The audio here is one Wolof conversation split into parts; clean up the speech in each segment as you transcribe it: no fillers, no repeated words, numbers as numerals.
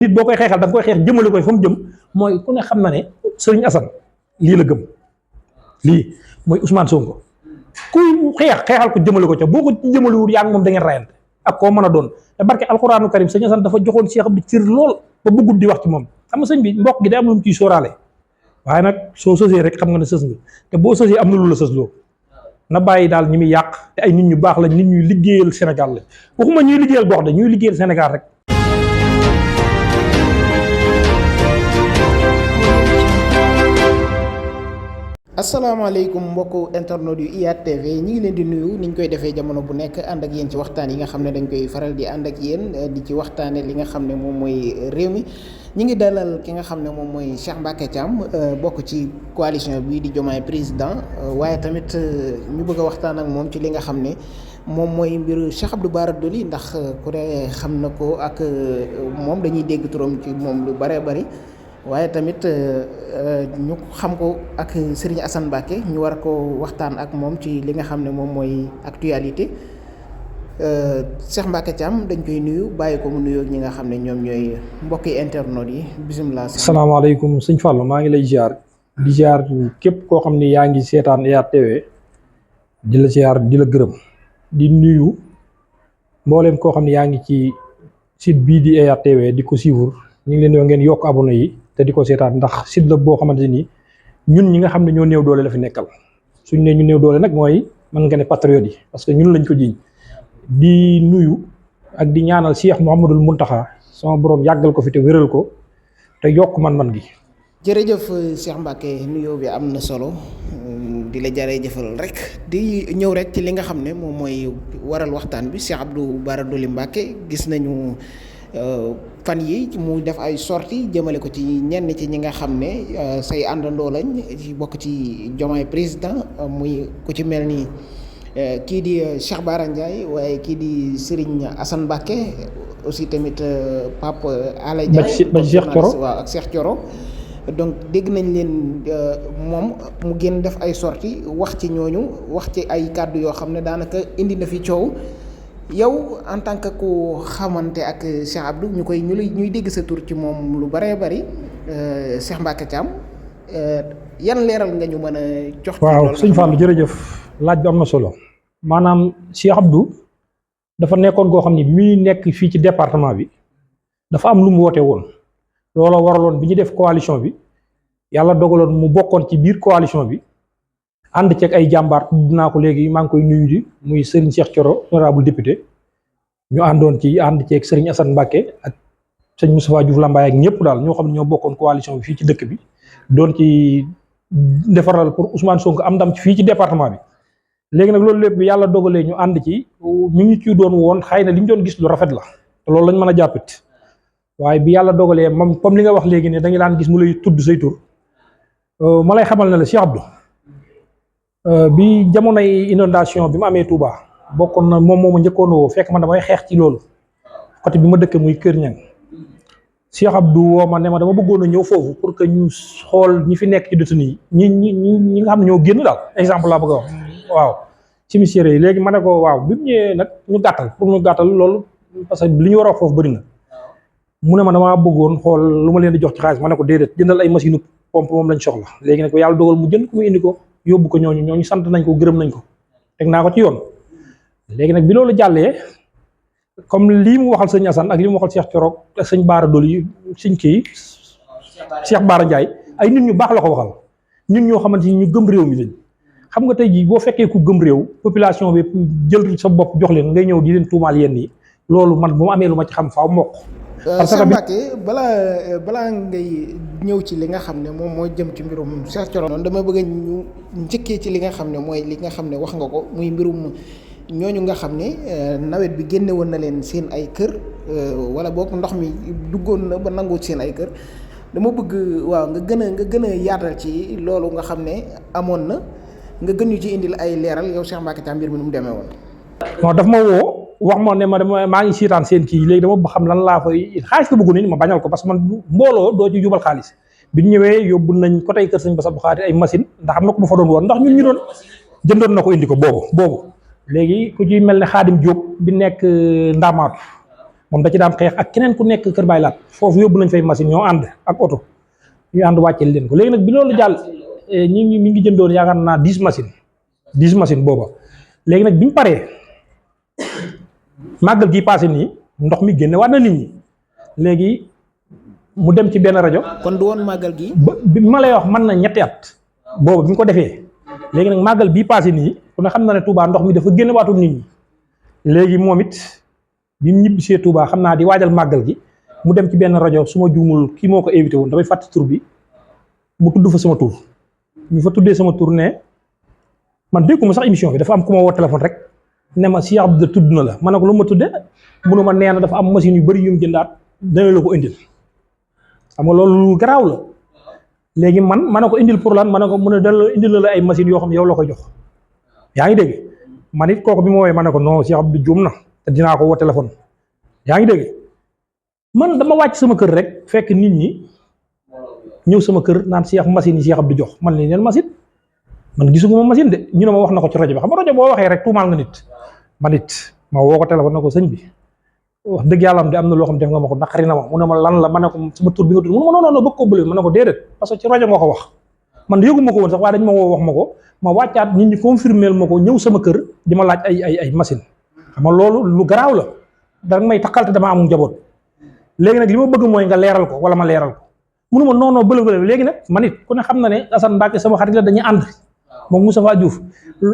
nit boo koy xeexal da nga koy xeex jëmale koy fa mu jëm mooy ku ne xam na ne Serigne Assane lii la gëm lii mooy Ousmane Sonko kuy xeexal ko jëmale ko ca boo ko jëmalewul yaa ngi moom da ngeen rayante ak koo mën a doon te barke alxuraanu karim Serigne Assane dafa joxoon Cheikh Abdou cër lool ba bëggul di wax ci moom xam nga sëñ bi mbokk gi day am lu mu ciy sóoraale waaye nag soo sësee rek xam nga ne sës nga te boo sësee am na lu la sës loo na bàyyi daal ñi muy yàq te ay nit ñu baax lañ nit ñuy liggéeyal Sénégal la waxuma ñuy liggéeyal gox de ñuy liggéeyal Sénégal rek. asalaamaaleykum mbokku internet yu IYAT TV ñi ngi leen di nuyu ni ñu koy defee jamono bu nekk ànd ak yéen ci waxtaan yi nga xam ne dañ koy faral di ànd ak yéen di ci waxtaane li nga xam ne moom mooy réew mi ñi ngi dalal ki nga xam ne moom mooy Cheikh Mbacké Thiam bokk ci coalition bii di Diomaye Président waaye tamit ñu bëgg a waxtaan ak moom ci li nga xam ne moom mooy mbiru Cheikh Abdou Bara Dolly ndax ku ne xam na ko ak moom dañuy dégg turam ci moom lu bare bari waaye tamit ñu xam ko ak Serigne Assane Mbacké ñu war ko waxtaan ak moom ci li nga xam ne moom mooy actualité Cheikh Mbacké Thiam dañ koy nuyu bàyyi ko mu nuyoo ñi nga xam ne ñoom ñooy mbokki internet yi bisimilah. asalaamaaleykum sëñ Fallou maa ngi lay ziar di ziar képp koo xam ne yaa ngi seetaan IYAT TV di la ziar di la gërëm di nuyu mboolem koo xam ne yaa ngi ci site bii di IYAT TV di ko suivre ñu ngi leen yoo ngeen yokk abonné yi te di ko seetaan ndax site la boo xamante ni ñun ñi nga xam ne ñoo néew doole la fi nekkal suñ ne ñu néew doole nag mooy mën nga ne patriote yi parce que ñun lañ ko jiiñ di nuyu ak di ñaanal Cheikh Mouhamadoul Mountakha sama borom yàggal ko fi te wéral ko te yokk man-man gi. jërëjëf Cheikh Mbacké nuyoo bi am na solo di la jërëjëfal rek di ñëw rek ci li nga xam ne moom mooy waral waxtaan bi Cheikh Abdou Bara Dolly Mbacké gis nañu. fan yi mu def ay sorties jëmale ko ci ñenn ci ñi nga xam ne say àndandoo lañ ci bokk ci Diomaye Président muy ku ci mel ni kii di Cheikh Bara Ndiaye waaye kii di Serigne Assane Mbacké aussi tamit Pape Alé Ndiaye ba Cheikh Thioro waaw ak Cheikh Thioro donc dégg nañ leen moom mu génn def ay sorties wax ci ñooñu wax ci ay kàddu yoo xam ne daanaka indi na fi coow. yow en tant que ku xamante ak Cheikh Abdou ñuy dégg sa tur ci moom lu bëree bëri Cheikh Mbacké Thiam yan leeral nga ñu mën a jox. waaw sëñ Fallou jërëjëf laaj bi am na solo maanaam Cheikh Abdou dafa nekkoon koo xam ne bi muy nekk fii ci département bi dafa am lu mu woote woon looloo waraloon bi ñu def coalition bi yàlla dogaloon mu bokkoon ci biir coalition bi. ànd ceeg ay jàmbaar dinaa ko léegi maa ngi koy nuyu di muy Serigne Cheikh Thioro honorable député ñu àndoon ci ànd ceeg Serigne Assane Mbacké ak sëñ Moustapha Diouf Lambaye ak ñëpp daal ñoo xam ne ñoo bokkoon coalition bi fii ci dëkk bi doon ci defaral pour Ousmane Sonko am ndam fii ci département bi. léegi nag loolu lépp bi yàlla dogalee ñu ànd ci ñu ngi ci doon woon xëy na li ñu doon gis lu rafet la te loolu lañ mën a jàppit waaye bi yàlla dogalee moom comme li nga wax léegi ne da nga daan gis mu lay tudd say tur ma lay xamal ne la Cheikh Abdou. bi jamonoy inondation bi ma amee Touba bokkoon na moom moo ma njëkkoon woo fekk man damay xeex ci loolu côté bi ma dëkk muy Kër Ñang Cheikh Abdou woo ma ne ma dama bëggoon a ñëw foofu pour que ñu xool ñi fi nekk ci détenu yi ñi nga xam ne ñoo génn daal exemple laa bëgg a wax waaw ci ministère yi léegi ma ne ko waaw bi mu ñëwee nag ñu gàttal loolu parce que li ñu war a wax foofu bëri na mu ne ma damaa bëggoon xool lu ma leen di jox ci xaalis ma ne ko déedéet jëndal ay machine pompe moom lañ soxla léegi nag yàlla dogal mu jënd ko mu indi ko yóbbu ko ñooñu sant nañ ko gërëm nañ ko teg naa ko ci yoon léegi nag bi loolu jàllee comme lii mu waxal sëñ Assane ak li mu waxal Cheikh Thioro ak sëñ Bara Dolly sëñ kii Cheikh Bara Ndiaye ay nit ñu baax la ko waxal ñun ñoo xamante ni ñu gëm réew mi lañ xam nga tey jii boo fekkee ku gëm réew population bi jël sa bopp jox leen ngay ñëw di leen tuumaal yenn yi loolu man bu ma amee lu ma ci xam faaw mokk. parce que Mbacké balaa ngay ñëw ci li nga xam ne moom moo jëm ci mbirum Cheikh Thioro noonu dama bëgg ñu njëkkee ci li nga xam ne mooy li nga xam ne wax nga ko muy mbirum ñooñu nga xam ne nawet bi génne woon na leen seen ay kër wala boog ndox mi duggoon na ba nanguwut seen ay kër dama bëgg waaw nga gën a yaatal ci loolu nga xam ne amoon na nga gën ñu ci indil ay leeral yow Cheikh Mbacké Thiam mbir mi nu mu demee woon. non daf ma woo wax ma ne ma maa ngi siitaan seen kii léegi dama xam lan laa fay xaalis la bëggu ni ma bañal ko parce que man mbooloo doo ci jubal xaalis bi ñu ñëwee yóbbu nañ ko tey kër sëñ Bass Abdou Khadre ay machine ndax am na ko ma fa doon woon ndax ñun ñu doon jëndoon na ko indi ko boobu léegi ku ci mel ne Khadim Diop bi nekk Ndamaatu moom da ci daan xeex ak keneen ku nekk Kër Baay Laat foofu yóbbu nañ fay machine ñoo ànd ak oto ñu ànd wàcceel leen ko léegi nag bi loolu jàll mi ngi jëndoon yaakaar naa 10 machine booba léegi nag biñu paree màggal gi passé nii ndox mi génne waat na nit ñi léegi mu dem ci benn rajo. kon du woon màggal gi. bi ma lay wax mën na ñetti at boobu bi mu ko defee léegi nag màggal bii passé nii ku ne xam na ne Touba ndox mi dafa génne waatul nit ñi léegi moom it bi mu ñibbisee Touba xam naa di waajal màggal gi mu dem ci benn rajo su ma juumul kii moo ko invité woon damay fàtte tur bi mu tudd fa sama tur ñu fa tuddee sama tur ne man dégguma sax émission bi dafa am ku ma woo téléphone rek ne ma Cheikh Abdou tudd na la ma ne ko lu ma tudde mënu ma nee na dafa am machine yu bëri yu mu jëndaat dana la ko indil xam nga loolu lu garaaw la léegi ma ne ko indil pour lan ma ne ko mu ne dana indil la ay machines yoo xam ne yow la ko jox yaa ngi dégg man it kooku bi ma woowee ma ne ko non Cheikh Abdou juum na te dinaa ko woo téléphone yaa ngi dégg man dama wàcc sama kër rek fekk nit ñi ñëw sama kër naan Cheikh machine yi Cheikh Abdou jox man li leen machine man gisuguma machine de ñu ne ma wax na ko ci rajo bi xam nga rajo boo waxee rek tuumaal nga nit man it ma woo ko téléphone na ko sëñ bi wax dëgg yàlla am na loo xam def nga ma ko naqari na ma mu ne ma lan la ma ne ko sama tur bi nga tudd mu ne ma non bëgg ko bële ma ne ko déedéet parce que ci rajo nga ko wax man yëguma ko woon sax waaye dañ ma woo wax ma ko ma wàccaat nit ñi confirmeel ma ko ñëw sama kër di ma laaj ay machine xam nga loolu lu garaaw la danga may taxalte dama amul njaboot léegi nag li ma bëgg mooy nga leeral ko wala ma leeral ko mënu ma non bële léegi nag man it ku ne xam na ne Assane Mbacke sama xarit la dañuy ànd moom Moustapha Diouf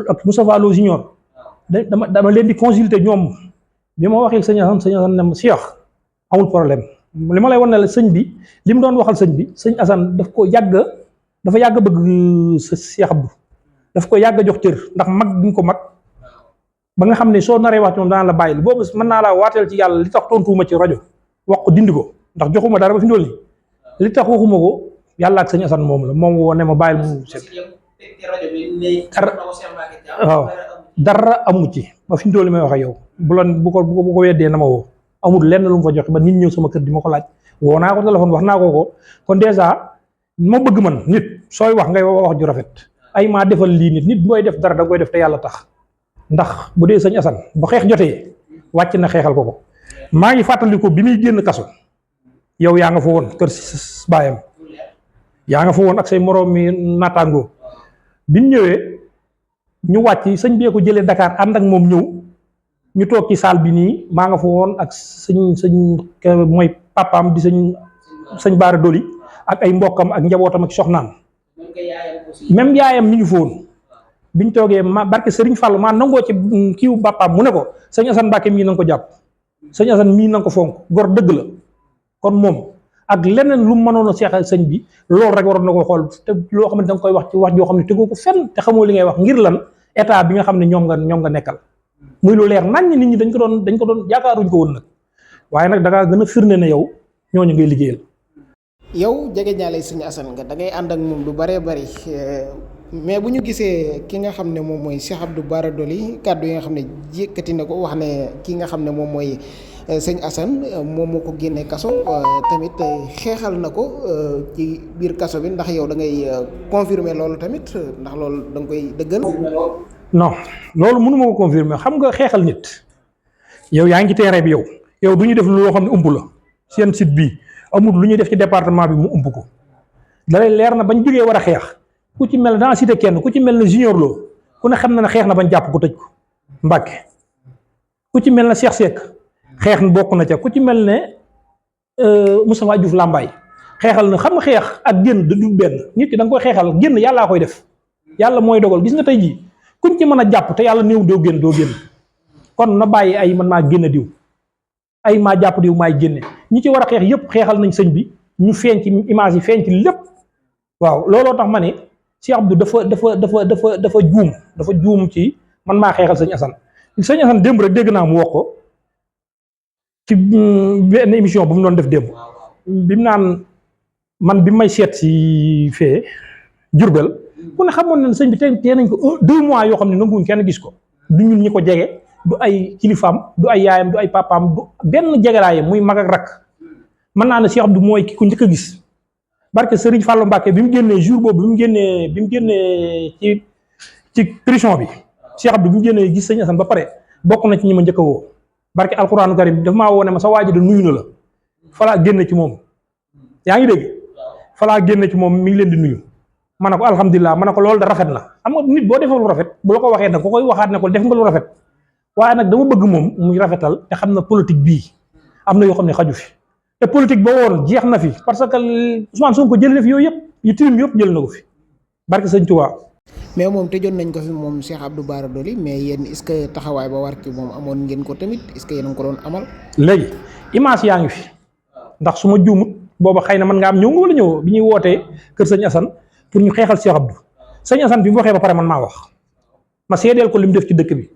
ak Moustapha Lo Junior dama leen di consulter ñoom bi ma waxee sëñ Assane ne ma Cheikh amul problème li ma lay wan ne la sëñ bi li mu doon waxal sëñ bi sëñ Assane dafa yàgg bëgg sa Cheikh Abdou daf ko yàgg jox cër ndax mag bi nga ko mag ba nga xam ne soo naree wax ci moom dana la bàyyi boobu mën naa laa waateel ci yàlla li tax tontuwuma ci rajo wax ko dindi ko ndax joxuma dara ba fi ndóol nii li tax waxuma ko yàlla ak sëñ Assane moom la moom woo ne ma bàyyil mu set waaw dara amu ci ba fi ndóol li may wax ak yow bu ko weddee na ma woo amul lenn lu mu fa joxe ba nit ñëw sama kër di ma ko laaj woo naa ko téléphone wax naa ko kon dèjà ma bëgg man nit sooy wax ngay wax ju rafet ay maa defal lii nit booy def dara da koy def te yàlla tax ndax bu dee sëñ Assane bu xeex jotee wàcc na xeexal ko maa ngi fàttaliku bi muy génn kaso yow yaa nga fa woon kër si baayam yaa nga fa woon ak say moroom mi naataangoo bi ñu ñëwee ñu wàcc sëñ bee ko jëlee Dakar ànd ak moom ñëw ñu toog ci salle bi nii maa nga fa woon ak sëñ mooy papaam di sëñ Baara Doli ak ay mbokkam ak njabootam ak soxnaam même yaayam mi ngi fa woon biñ toogee ma barke Serigne Fallou maa nangoo ci kiiwu papaam mu ne ko sëñ Assane Mbacke mii na nga ko jàpp sëñ Assane mii na nga ko fonk gor dëgg la kon moom ak leneen lu mu mënoon a seexal sëñ bi loolu rek waroon na ko xool te loo xam ne da nga koy wax ci wax joo xam ne tegoo ko fenn te xamoo li ngay wax ngir lan état bi nga xam ne ñoom nga nekkal muy lu leer nañ nit ñi dañ ko doon yaakaaruñ ko woon nag waaye nag da ngaa gën a firnde ne yow ñooñu ngay liggéeyal. yow jege ñaale sëñ Assane nga da ngay ànd ak moom lu bëree bëri mais bu ñu gisee ki nga xam ne moom mooy Cheikh Abdou Bara Dolly kàddu yi nga xam ne yëkkati na ko wax ne ki nga xam ne moom mooy sëñ Assane moom moo ko génnee kaso tamit xeexal na ko ci biir kaso bi ndax yow da ngay confirmer loolu tamit ndax loolu da nga koy dëggal. non loolu mënu ma ko confirmer xam nga xeexal nit yow yaa ngi ci terrain bi yow du ñu def loo xam ne ump la seen site bii amul lu ñuy def ci département bi mu ump ko da lay leer na bañ jógee war a xeex ku ci mel ne dans cité kenn ku ci mel ne Junior Lo ku ne xam na ne xeex na bañ jàpp ko tëj ko Mbàkke ku ci mel ne Cheikh Seck xeex bokk na ca ku ci mel ne Moustapha Diouf Lambaye xeexal na xam nga xeex ak génn du benn nit ki da nga koy xeexal génn yàllaa koy def yàlla mooy dogal gis nga tey jii kuñ ci mën a jàpp te yàlla néew doo génn kon na bàyyi ay man maa génn diw ay maa jàpp diw maay génne ñi ci war a xeex yëpp xeexal nañ sëñ bi ñu feeñ ci image yi feeñ ci lépp waaw looloo tax ma ne Cheikh Abdou dafa juum ci man maa xeexal sëñ Assane démb rek dégg naa mu wax ko ci benn émission bu mu doon def démb bi mu naan man bi may seet si fee Jurbel ku ne xamoon na sëñ bi tee nañ ko 2 mois yoo xam ne nanguwuñ kenn gis ko du ñun ñi ko jege du ay kilifaam du ay yaayam du ay papaam du benn jegelaayam muy mag ak rak mën naa ne Cheikh Abdou mooy ki ko njëkk a gis barke Serigne Fallou Mbacke bi mu génnee jour boobu bi mu génnee ci prison bi Cheikh Abdou bi mu génnee gis sëñ Assane ba pare bokk na ci ñi ma njëkk a woo barke alxuraanu karim dafa maa woone ma sa waaji da nuyu na la falaa génn ci moom yaa ngi dégg falaa génn ci moom mi ngi leen di nuyu ma ne ko alhamdulilah ma ne ko loolu da rafet na xam nga nit boo defee lu rafet bu la ko waxee nag ko koy waxaat ne ko def nga lu rafet waaye nag dama bëgg moom muy rafetal te xam na politique bii am na yoo xam ne xaju fi te politique ba woon jeex na fi parce que Ousmane Sonko jël na fi yooyu yëpp yu tilim yëpp jël na ko fi barke sëñ Tuubaa. mais moom tëjoon nañ ko fi moom Cheikh Abdou Bara Dolly mais yéen est-ce que taxawaay ba war ki moom amoon ngeen ko tamit est-ce que yéen a ngi ko doon amal. léegi image yaa ngi fi ndax su ma juumut booba xëy na mën nga am ñëw nga wala ñëw bi ñuy wootee kër sëñ Assane pour ñu xeexal Cheikh Abdou sëñ Assane bi mu waxee ba pare man maa wax ma seedeel ko li mu def ci dëkk bi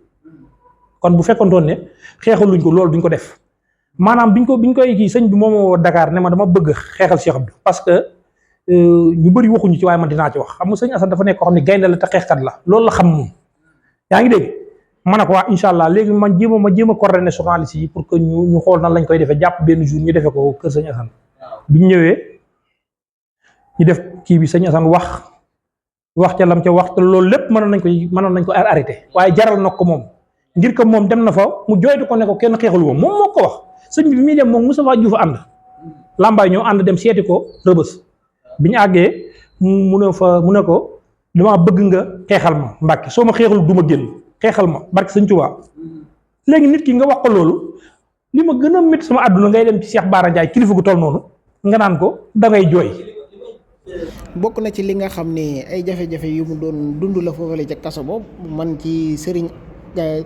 kon bu fekkontoon ne xeexaluñ ko loolu duñ ko def maanaam biñ koy kii sëñ bi moom moo Dakar ne ma dama bëgg xeexal Cheikh Abdou parce que ñu bëri waxuñu ci waaye man dinaa ci wax xam nga sëñ Assane dafa nekk koo xam ne gaynde la te xeexkat la loolu la xam moom yaa ngi dégg ma ne ko waa incha allah léegi ma jéem a coordonné journaliste yi pour que ñu xool nan lañ koy defee jàpp benn jour ñu defee ko kër sëñ Assane biñ ñëwee ñu def kii bi sëñ Assane wax ca lam ca wax te loolu lépp mënoon nañ ko arrêté waaye jaral na ko moom ngir que moom dem na fa mu jooytu ko ne ko kenn xeexalu moom moo ko wax sëñ bi muy dem moom Moustapha Diouf ànd Lambaay ñoo ànd dem seeti ko Rëbës bi ñu àggee mu ne ko dama bëgg nga xeexal ma Mbàkke soo ma xeexal du ma génn xeexal ma barke sëñ Tuubaa léegi nit ki nga wax ko loolu li ma gën a métti sama àdduna ngay dem ci Cheikh Bara Ndiaye kilifa gu toll noonu nga naan ko dangay jooy. bokk na ci li nga xam ne ay jafe-jafe yu mu doon dund la foofale ca kaso boobu man ci Serigne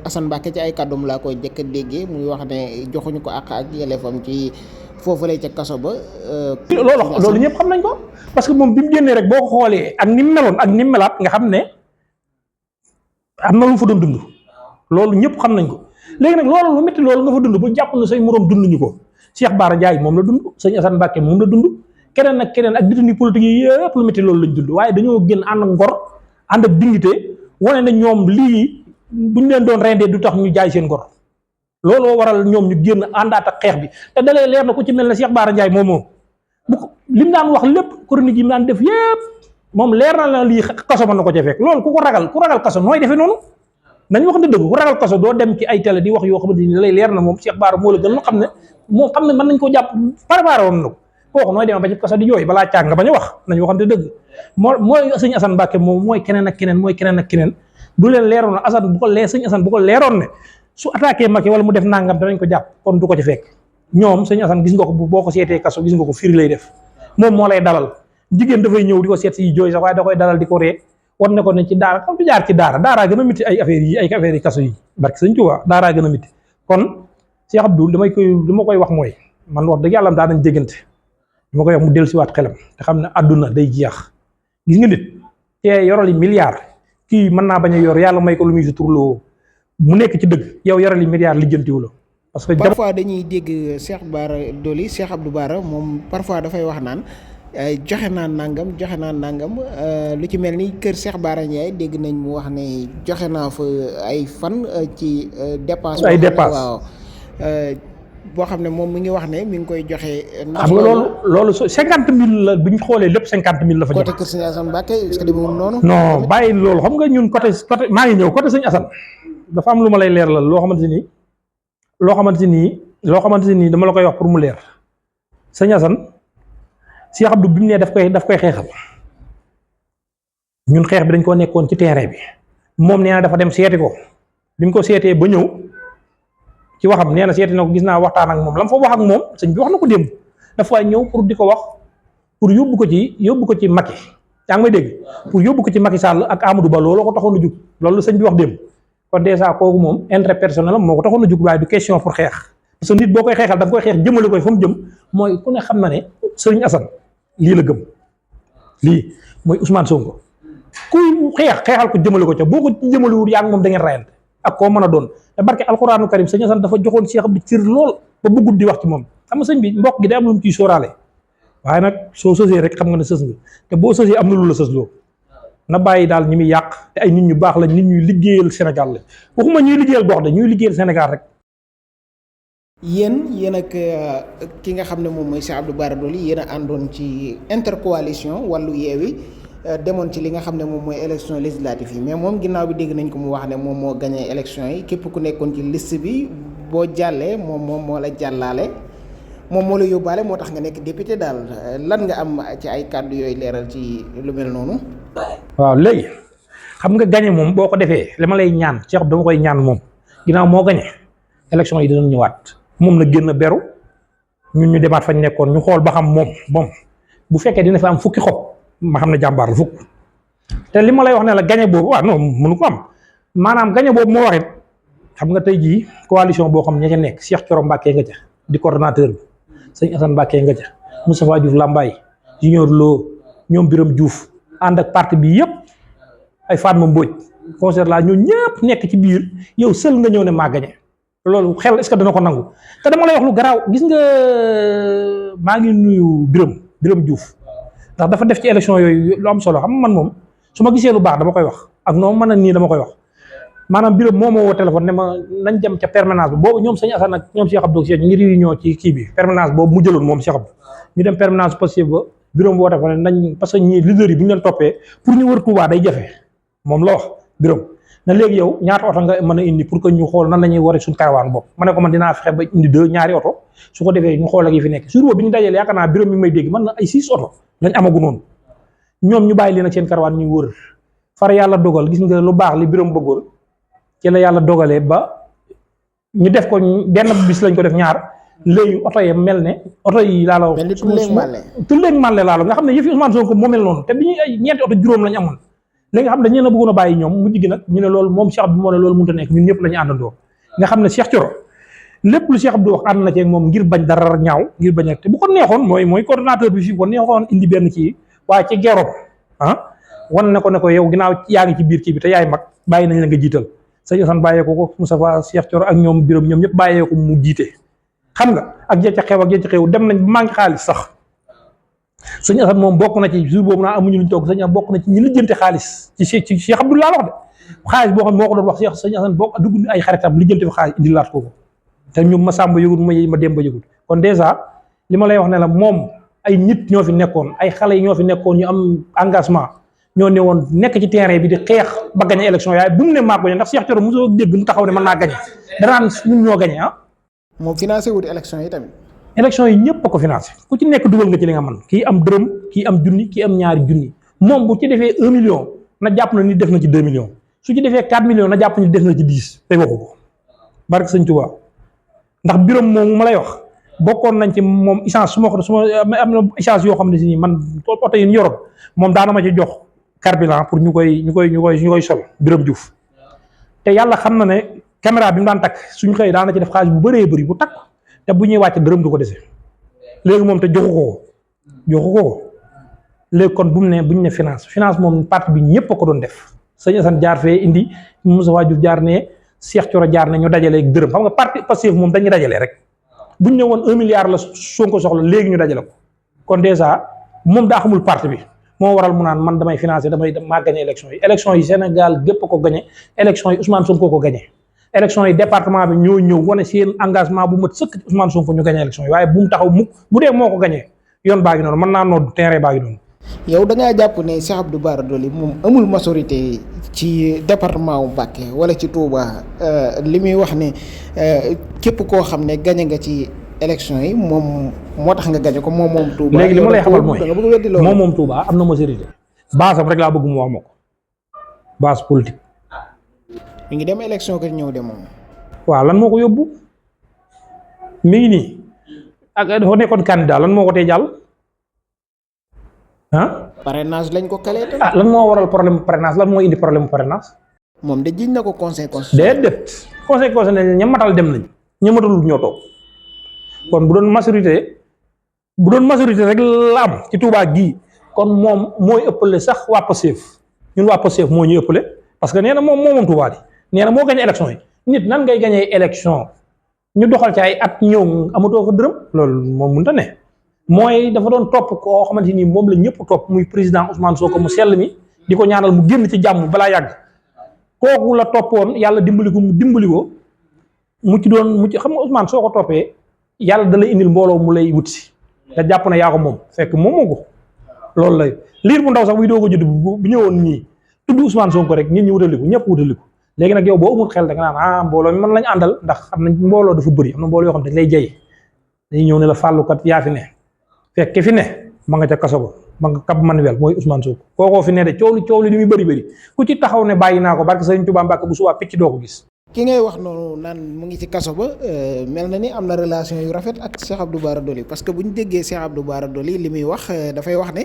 Assane Mbacké ci ay kàddum laa koy jëkk a déggee muy wax ne joxuñu ko àq ak yelleefam ci foofale ca kaso ba. loolu ñëpp xam nañ ko parce que moom bi mu génnee rek boo ko xoolee ak ni mu meloon ak ni mu melaat nga xam ne am na lu mu fa doon dund loolu ñëpp xam nañ ko léegi nag loolu lu métti loolu nga fa dund bu jàpp na say moroom dunduñu ko Cheikh Bara Ndiaye moom la dund sëñ Assane Mbacké moom la dund keneen ak détenu politique yi yëpp lu métti loolu lañ dund waaye dañoo génn ànd ak ngor ànd ak dignité wane na ñoom lii buñ leen doon rendee du tax ñu jaay seen ngor looloo waral ñoom ñu génn àndaat ak xeex bi te dalee leer na ku ci mel ne Cheikh Bara Ndiaye moom bu ko lim daan wax lépp chronique yi mu daan def yëpp moom leer na la lii kaso mën na ko ca fekk loolu ku ragal kaso nooy defee noonu nañ wax ne dëgg ku ragal kaso doo dem ci ay télé di wax yoo xamante ni lay leer na moom Cheikh Bara moo la gën xam ne mën nañ ko jàpp préparé woon na ko kooku nooy demee ba ci kaso di jooy balaa caag nga bañ a wax nañ waxante dëgg mooy sëñ Assane Mbacké moom mooy keneen ak keneen du leen leeroon Assane sëñ Assane bu ko leeroon ne su attaqué Macky wala mu def nangam danañ ko jàpp kon du ko ci fekk ñoom sëñ Assane gis nga ko boo ko seetee kaso gis nga ko firi lay def moom moo lay dalal jigéen dafay ñëw di ko seet si jooy sax waaye da koy dalal di ko ree war ne ko ne ci daara xam du jaar ci daaraa gën a métti ay affaires yi kaso yi barke sëñ Tuubaa daaraa gën a métti kon Cheikh Abdou li ma koy wax mooy man wax dëgg yàlla daa nañ déggante li ma koy wax mu dellusiwaat xelam te xam ne àdduna day jeex gis nga nit te yorali milliard kii mën naa bañ a yor yàlla may ko lu muy suturloo mu nekk ci dëgg yow yorali milliard lijjantiwu la parce que parfois dañuy dégg Cheikh Bara Dolly Cheikh Abdou Bara moom parfois dafay wax naan joxe naa nangam lu ci mel ni kër Cheikh Bara Ndiaye dégg nañ mu wax ne joxe naa fa ay fan ci dépense waaw boo xam ne moom mi ngi wax ne mi ngi koy joxe. xam nga loolu 50,000 la bu ñu xoolee lépp 50,000 la fa joxe. côté kër sëñ Assane Mbacké est-ce que demewul noonu. non bàyyi loolu xam nga ñun côté maa ngi ñëw côté sëñ Assane dafa am lu ma lay leeralal loo xamante ni dama la koy wax pour mu leer sëñ Assane Cheikh Abdou bi mu nee daf koy xeexal ñun xeex bi dañ koo nekkoon ci terrain bi moom nee na dafa dem seeti ko bi mu ko seetee ba ñëw ci waxam nee na seeti na ko gis naa waxtaan ak moom la mu fa wax ak moom sëñ bi wax na ko démb dafa ñëw pour di ko wax pour yóbbu ko ci Macky yaa ngi may dégg pour yóbbu ko ci Macky Sall ak Amadou Ba loolu ko taxoon a jug loolu sëñ bi wax démb kon déjà kooku moom intérêt personnel moo ko taxoon a jug waaye du question pour xeex parce que nit boo koy xeexal da nga koy xeex jëmale koy fa mu jëm mooy ku ne xam na ne sëriñ Assane lii la gëm lii mooy Ousmane Sonko kuy xeexal ko jëmale ko ca boo ko jëmalewul yaa ngi moom da ngeen rayante ak koo mën a doon te barke alxuraanu karim sëñ Assane dafa joxoon Cheikh Abdou cër lool ba bëggul di wax ci moom xam nga sëñ bi mbokk gi day am lu mu ciy sóoraale waaye nag soo sësee rek xam nga ne sës nga te boo sësee am na lu la sës loo na bàyyi daal ñi muy yàq te ay nit ñu baax lañ nit ñuy liggéeyal Sénégal la waxuma ñuy liggéeyal gox de ñuy liggéeyal Sénégal rek. yéen ak ki nga xam ne moom mooy Cheikh Abdou Bara Dolly yéen a àndoon ci intercoalition wàllu yeewi demoon ci li nga xam ne moom mooy élection législative yi mais moom ginnaaw bi dégg nañ ko mu wax ne moom moo gagné élection yi képp ku nekkoon ci liste bi boo jàllee moom moo la jàllaale moom moo la yóbbaale moo tax nga nekk député daal lan nga am ci ay kàddu yooyu leeral ci lu mel noonu. waaw léegi xam nga gañe moom boo ko defee li ma lay ñaan Cheikh dama koy ñaan moom ginnaaw moo gañe élection yi dinañ ñëwaat moom na génn beru ñun ñu demaat fañ nekkoon ñu xool ba xam moom bu fekkee dina fi am fukki xob ma xam ne jàmbaar la fukk te li ma lay wax ne la gañe boobu waaw non mënu ko am maanaam gañe boobu moo waxit xam nga tey jii coalition boo xam ña ca nekk Cheikh Thioro Mbacké nga ca di coordonnateur bi sëñ Assane Mbacké nga ca Moustapha Diouf Lambaye Junior Lo ñoom Birame Diouf ànd ak parti bi yëpp ay Fatma Mbodj concert la ñoo ñëpp nekk ci biir yow seul nga ñëw ne maa gañe loolu xel est-ce que dana ko nangu te dama lay wax lu garaaw gis nga maa ngi nuyu Birame Diouf ndax dafa def ci élection yooyu lu am solo xam man moom su ma gisee lu baax dama koy wax ak noonu mën a nii dama koy wax maanaam Birame moo ma woo téléphone ne ma nañ dem ca permanence bi boobu ñoom sëñ Assane ak ñoom Cheikh Abdou Cheikh ñu ngi réunion ci kii bi permanence boobu mu jëloon moom Cheikh Abdou ñu dem permanence possible ba Birame woo téléphone nañ parce que ñii leader yi bu ñu leen toppee pour ñu wër Touba day jafe moom la wax Birame na léegi yow ñaata oto nga mën a indi pour que ñu xool nan la ñuy waree suñu karawaan bopp ma ne ko man dinaa fexe ba indi ñaari oto su ko defee ñu xool ak yi fi nekk jour boobu bi ñu dajale yaakaar naa Birame mi may dégg man na ay 6 oto lañ amagu noonu ñoom ñu bàyyi leen ak seen karawaan ñu wër far yàlla dogal gis nga lu baax li Birame bëggoon ci la yàlla dogalee ba ñu def ko benn bis lañ ko def ñaar léegi oto yi mel ne oto yi laa la wax tulleeg màlle laa la nga xam ne yëfi Ousmane Sonko moo mel noonu te bi ñuy ay ñeenti oto juróom lañ amoon léegi xam ne dañu leen a bëggoon a bàyyi ñoom mujj gi nag ñu ne loolu moom Cheikh Abdou moo ne loolu mënut a nekk ñun ñëpp la ñu àndandoo nga xam ne Cheikh Thioro lépp lu Cheikh Abdou wax ànd na ci moom ngir bañ dara ñaaw ngir bañ a te bu ko neexoon mooy coordonnateur bi fii ko neexoon indi benn kii waaye ci geroom wan ne ko yow ginnaaw yaa ngi ci biir kii bi te yaay mag bàyyi nañ la nga jiital sëñ Assane bàyyeeko ko Moustapha Cheikh Thioro ak ñoom Birame ñoom ñëpp bàyyeeko mu jiite xam nga ak ja ca xew dem nañ ba manqué xaalis sax sëñ Assane moom bokk na ci jour boobu naa amuñu luñ toog sëñ Assane bokk na ci ñi lijjanti xaalis ci Cheikh Abdou laa wax de xaalis boo xam ne moo ko doon wax sëñ Assane bokk dugg ay xaritam lijjanti fi xaalis indi laat ko te ñoom ma sàmba yëgul ma dem ba yëgul kon dèjà li ma lay wax ne la moom ay nit ñoo fi nekkoon ay xale yi ñoo fi nekkoon ñu am engagement ñoo ne woon nekk ci terrain bi di xeex ba gagné élection yaay bu mu ne maa ko ndax Cheikh Thioro mosoo dégg mu taxaw ne mën naa gagné danaan ñun ñoo gagné moom financé wut élection yi tamit. élection yi ñëpp a ko financé ku ci nekk dugal nga ci li nga mën kii am dërëm kii am junni kii am ñaari junni moom bu ci defee 1 million na jàpp na ni def na ci 2 millions su ci defee 4 millions na jàpp ni def na ci 10 te waxu ko barke sëñ Tuubaa ndax Birame moom ma lay wax bokkoon nañ ci moom essence su ma am na essence yoo xam ne si nii man oto yi ñu yoroon moom daana ma ci jox carburant pour ñu koy sol Birame Diouf te yàlla xam na ne caméra bi mu daan takk suñu xëy daana ci def xaalis bu bëree bëri bu takk te bu ñuy wàcc dërëm du ko dese léegi moom te joxu ko léegi kon bu ñu ne finance moom parti bi ñëpp a ko doon def sëñ Assane jaar fee indi Moustapha Diouf jaar ne Cheikh Thioro jaar ne ñu dajale ak dërëm xam nga parti Pastef moom dañuy dajale rek bu ñu ne woon 1 milliard la Sonko soxla léegi ñu dajale ko kon dèjà moom daa xamul parti bi moo waral mu naan man damay financer maa gagné élection yi Sénégal gépp ko gagné élection yi Ousmane Sonko ko gagné élection yi département bi ñoo ñëw wane seen engagement bu mat sëkk Ousmane Sonko ñu gagné élection yi waaye bu mu taxaw mukk bu dee moo ko gagné yoon baa ngi noonu mën naa noonu terrain baa ngi noonu. yow da ngaa jàpp ne Cheikh Abdou Bara Dolly moom amul majorité ci département wu Mbacké wala ci Touba li muy wax ne képp koo xam ne gagné nga ci élection yi moom moo tax nga gagné ko moom Touba. léegi li ma lay xamal mooy moom Touba am na majorité base am rek laa bëgg mu wax ma ko base politique. mi ngi dem élection ko ñëw de moom. waaw lan moo ko yóbbu mi ngi nii ak dafa nekkoon candidat lan moo ko tee jàll parrainage lañ ko kalee tamit. lan moo waral problème parrainage lan moo indi problème parrainage. moom de jiñ na ko conseil constitutionnel. déedéet conseil constitutionnel ña matal dem nañ ña matalul ñoo toog kon bu doon majorité rek la am ci Touba gii kon moom mooy ëppale sax waa Pastef ñun waa Pastef moo ñuy ëppale parce que nee na moom Touba di nee na moo gañe élection yi nit nan ngay gañee élection ñu doxal ci ay at ñëw amatoo fa dërëm loolu moom mënut a ne mooy dafa doon topp koo xamante ni moom la ñëpp topp muy président Ousmane Sonko mu sell mi di ko ñaanal mu génn ci jàmm balaa yàgg kooku la toppoon yàlla dimbali ko mu ci xam nga Ousmane soo ko toppee yàlla da lay indil mbooloo mu lay wut si te jàpp na yaa ko moom fekk moomoo ko loolu lay liir bu ndaw sax buy doo ko judd bu ñëwoon nii tudd Ousmane Sonko rek nit ñi wutaliku ñëpp wutaliku léegi nag yow boo amul xel da nga naan mbooloo mi man lañ àndal ndax am nañ mbooloo dafa bëri am na mbooloo yoo xam dañ lay jay dañuy ñëw ne la fàllukat yaa fi ne fekk fi ne ma nga ca kaso ba ma nga Cap Manuel mooy Ousmane Sonko kookoo fi ne de coow li li muy bëri ku ci taxaw ne bàyyi naa ko barke Sëriñ Tuubaa Mbàkke bu subaa picc doo ko gis. ki ngay wax noonu naan mu ngi ci kaso ba mel na ni am na relation yu rafet ak Cheikh Abdou Bara Dolly parce que bu ñu déggee Cheikh Abdou Bara Dolly li muy wax dafay wax ne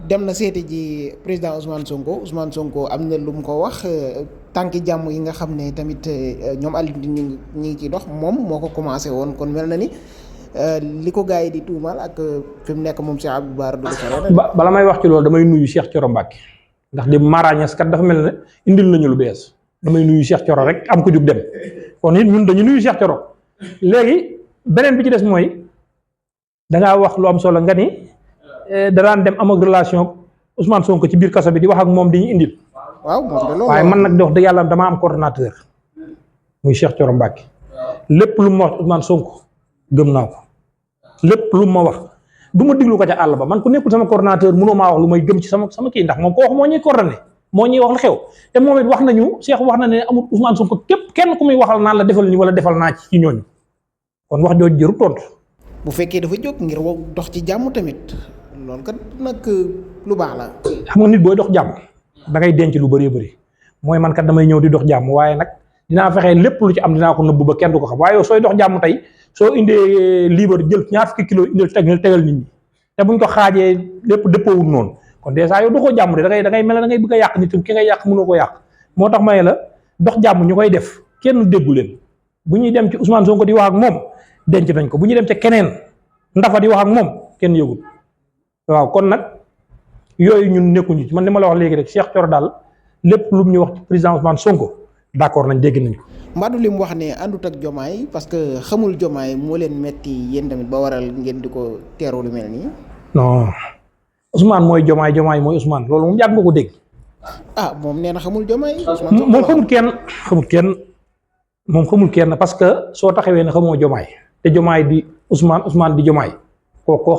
dem na seeti ji président Ousmane Sonko am na lu mu ko wax tànki jàmm yi nga xam ne tamit ñoom Aliou ñu ngi ciy dox moom moo ko commencé woon kon mel na ni li ko gars yi di tuumaal ak fi mu nekk moom Cheikh Abdou Bara Dolly. bala may wax ci loolu damay nuyu Cheikh Thioro Mbacké ndax di marañas kat dafa mel ne indil nañu lu bees. damay nuyu Cheikh Thioro rek am ko jug dem kon it ñun dañu nuyu Cheikh Thioro léegi beneen bi ci des mooy dangaa wax lu am solo nga ni danaan dem am ak relation Ousmane Sonko ci biir kaso bi di wax ak moom di ñu indil. waaw moom de loolu waaye man nag di wax dëgg yàlla dama am coordonnateur muy Cheikh Thioro Mbacké lépp lu ma wax Ousmane Sonko gëm naa ko lépp lu ma wax du ma diglu ko ca àll ba man ku nekkul sama coordonnateur mënoo maa wax lu may gëm ci sama kii ndax moom ko wax moo ñuy coordonné. moo ñuy wax la xew te moom it wax nañu Cheikh wax na ne amul Ousmane Sonko képp kenn ku muy waxal naan la defal ni wala defal naa ci ñooñu kon wax jooju jëru tontu. bu fekkee dafa jóg ngir dox ci jàmm tamit loolu kat nag lu baax la. xam nga nit booy dox jàmm da ngay denc lu bëree bëri mooy man kat damay ñëw di dox jàmm waaye nag dinaa fexe lépp lu ci am dinaa ko nëbb ba kenn du ko xam waaye yow sooy dox jàmm tey soo indee liibar jël ñaar fukki kilo indil tegal nit ñi te buñ ko xaajee lépp dëppoowul noonu. kon dèjà yow doxoo jàmm de da ngay mel ne da ngay bëgg a yàq nit ki ngay yàq mënoo ko yàq moo tax may la dox jàmm ñu koy def kenn déggu leen bu ñuy dem ci Ousmane Sonko di wax ak moom denc nañ ko bu ñuy dem ci keneen ndafa di wax ak moom kenn yëgul waaw kon nag yooyu ñun nekkuñu ci man li ma la wax léegi rek Cheikh Thioro daal lépp lu ñu wax ci président Ousmane Sonko d'accord nañ dégg nañ ko. Mbadou li mu wax ne àndut ak Diomaye parce que xamul Diomaye moo leen metti yéen tamit ba waral ngeen di ko teeru lu mel nii. non. Ousmane mooy Diomaye mooy Ousmane loolu moom yàgg nga ko dégg. moom nee na xamul Diomaye. moom xamul kenn parce que soo taxawee ne xamoo Diomaye te Diomaye di Ousmane di Diomaye koo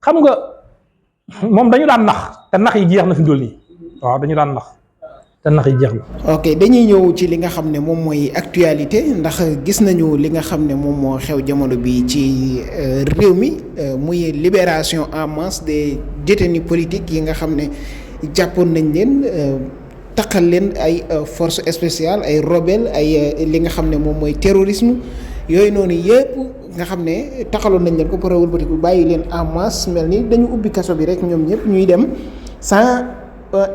xam nga moom dañu daan nax te nax yi jeex na fi ndóol nii waaw dañu daan nax te nax yi jeex na. ok dañuy ñëw ci li nga xam ne moom mooy actualité ndax gis nañu li nga xam ne moom moo xew jamono bi ci réew mi muy libération en masse des détenus politiques yi nga xam ne jàppoon nañ leen taqal leen ay forces spéciales ay rebelles ay li nga xam ne moom mooy terrorisme yooyu noonu yëpp nga xam ne taxaloon nañ leen ko pour wëlbatiku bàyyi leen en masse mel ni dañu ubbi kaso bi rek ñoom ñëpp ñuy dem sans